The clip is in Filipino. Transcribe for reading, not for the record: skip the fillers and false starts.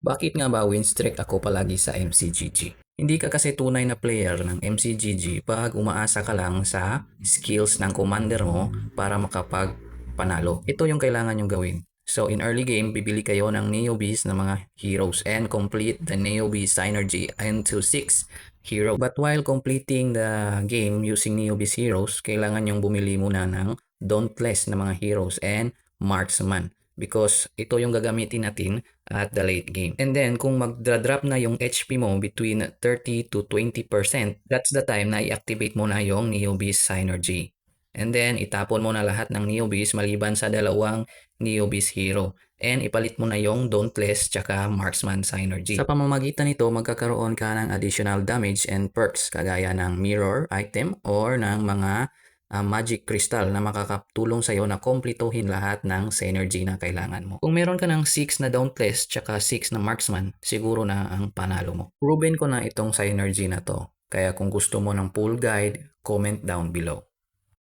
Bakit nga ba win streak ako palagi sa MCGG? Hindi ka kasi tunay na player ng MCGG pag umaasa ka lang sa skills ng commander mo para makapagpanalo. Ito yung kailangan yung gawin. So in early game, bibili kayo ng Neobees na mga heroes and complete the Neobees synergy into 6 hero. But while completing the game using Neobees heroes, kailangan yung bumili muna ng Dauntless na mga heroes and Marksman. Because ito yung gagamitin natin at the late game. And then, kung magdra-drop na yung HP mo between 30 to 20%, that's the time na i-activate mo na yung Neobees Synergy. And then, itapon mo na lahat ng Neobees maliban sa dalawang Neobees Hero. And ipalit mo na yung Dauntless tsaka Marksman Synergy. Sa pamamagitan nito, magkakaroon ka ng additional damage and perks kagaya ng Mirror item or ng mga magic crystal na makakatulong sa'yo na komplituhin lahat ng synergy na kailangan mo. Kung meron ka ng 6 na Dauntless tsaka 6 na Marksman, siguro na ang panalo mo. Proven ko na itong synergy na to. Kaya kung gusto mo ng full guide, comment down below.